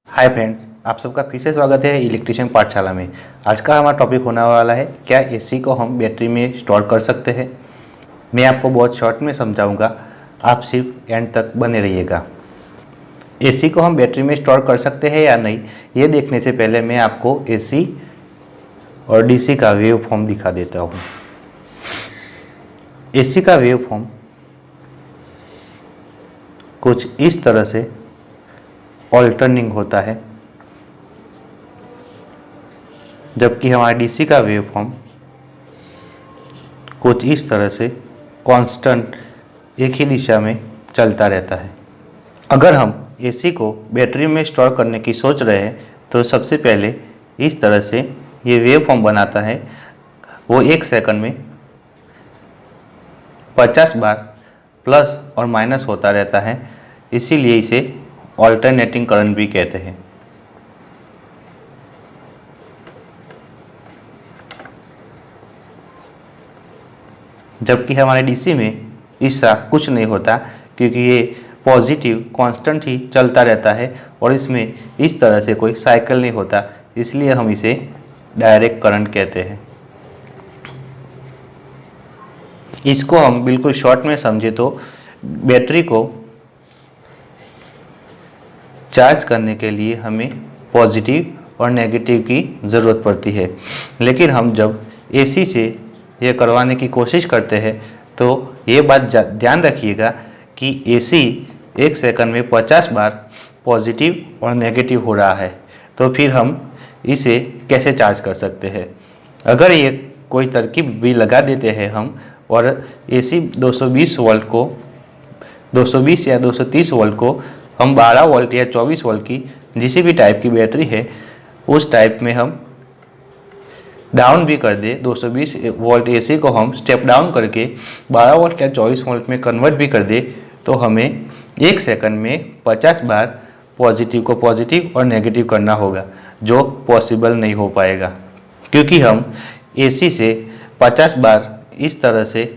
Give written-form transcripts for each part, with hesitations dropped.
Hi friends, आप सबका फिर से स्वागत है इलेक्ट्रिशियन पाठशाला में। आज का हमारा टॉपिक होने वाला है क्या एसी को हम बैटरी में स्टोर कर सकते हैं। मैं आपको बहुत शॉर्ट में समझाऊंगा, आप सिर्फ एंड तक बने रहिएगा। एसी को हम बैटरी में स्टोर कर सकते हैं या नहीं, ये देखने से पहले मैं आपको एसी और डीसी का वेव फॉर्म दिखा देता हूँ। एसी का वेव फॉर्म कुछ इस तरह से ऑल्टर्निंग होता है, जबकि हमारा डीसी का वेव फॉर्म कुछ इस तरह से कांस्टेंट एक ही दिशा में चलता रहता है। अगर हम एसी को बैटरी में स्टोर करने की सोच रहे हैं तो सबसे पहले इस तरह से ये वेव फॉर्म बनाता है। वो 1 सेकंड में 50 बार प्लस और माइनस होता रहता है, इसीलिए इसे ऑल्टरनेटिंग करंट भी कहते हैं। जबकि हमारे डीसी में ऐसा कुछ नहीं होता, क्योंकि ये पॉजिटिव कांस्टेंट ही चलता रहता है और इसमें इस तरह से कोई साइकिल नहीं होता, इसलिए हम इसे डायरेक्ट करंट कहते हैं। इसको हम बिल्कुल शॉर्ट में समझे तो बैटरी को चार्ज करने के लिए हमें पॉजिटिव और नेगेटिव की ज़रूरत पड़ती है, लेकिन हम जब एसी से यह करवाने की कोशिश करते हैं तो ये बात ध्यान रखिएगा कि एसी 1 सेकंड में 50 बार पॉजिटिव और नेगेटिव हो रहा है, तो फिर हम इसे कैसे चार्ज कर सकते हैं। अगर ये कोई तरकीब भी लगा देते हैं हम और एसी 220 वोल्ट को 220 या 230 वोल्ट को हम 12 वोल्ट या 24 वोल्ट की जिस भी टाइप की बैटरी है उस टाइप में हम डाउन भी कर दे, 220 वोल्ट एसी को हम स्टेप डाउन करके 12 वोल्ट या 24 वोल्ट में कन्वर्ट भी कर दे, तो हमें 1 सेकंड में 50 बार पॉजिटिव को पॉजिटिव और नेगेटिव करना होगा, जो पॉसिबल नहीं हो पाएगा, क्योंकि हम एसी से 50 बार इस तरह से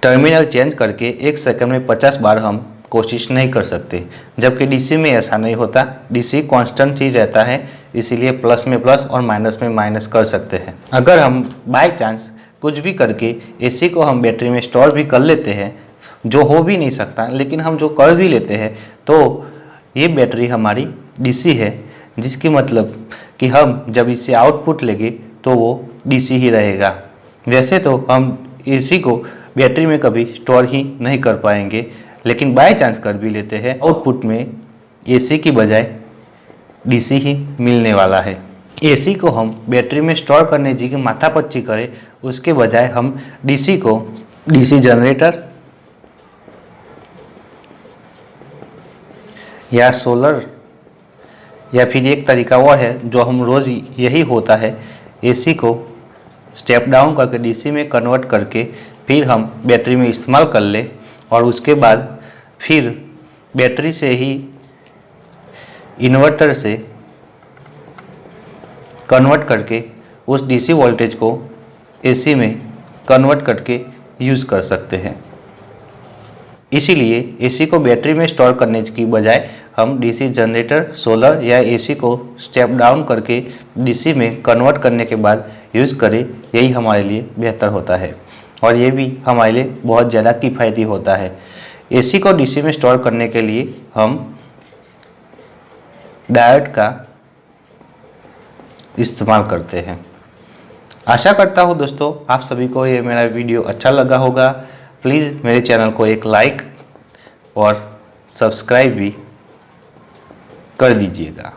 टर्मिनल चेंज करके 1 सेकंड में 50 बार हम कोशिश नहीं कर सकते। जबकि डीसी में ऐसा नहीं होता, डीसी कांस्टेंट ही रहता है, इसीलिए प्लस में प्लस और माइनस में माइनस कर सकते हैं। अगर हम बाय चांस कुछ भी करके एसी को हम बैटरी में स्टोर भी कर लेते हैं, जो हो भी नहीं सकता, लेकिन हम जो कर भी लेते हैं तो ये बैटरी हमारी डीसी है, जिसकी मतलब कि हम जब इससे आउटपुट लेंगे तो वो डीसी ही रहेगा। वैसे तो हम एसी को बैटरी में कभी स्टोर ही नहीं कर पाएंगे, लेकिन बाय चांस कर भी लेते हैं, आउटपुट में एसी की बजाय डीसी ही मिलने वाला है। एसी को हम बैटरी में स्टोर करने जी की माथापच्ची करें, उसके बजाय हम डीसी को डीसी जनरेटर या सोलर या फिर एक तरीका और है जो हम रोज़ यही होता है, एसी को स्टेप डाउन करके डीसी में कन्वर्ट करके फिर हम बैटरी में इस्तेमाल कर ले और उसके बाद फिर बैटरी से ही इन्वर्टर से कन्वर्ट करके उस डीसी वोल्टेज को एसी में कन्वर्ट करके यूज़ कर सकते हैं। इसीलिए एसी को बैटरी में स्टोर करने की बजाय हम डीसी जनरेटर, सोलर या एसी को स्टेप डाउन करके डीसी में कन्वर्ट करने के बाद यूज़ करें, यही हमारे लिए बेहतर होता है और ये भी हमारे लिए बहुत ज़्यादा किफ़ायती होता है। एसी को डीसी में स्टोर करने के लिए हम डायोड का इस्तेमाल करते हैं। आशा करता हूँ दोस्तों आप सभी को ये मेरा वीडियो अच्छा लगा होगा। प्लीज़ मेरे चैनल को एक लाइक और सब्सक्राइब भी कर दीजिएगा।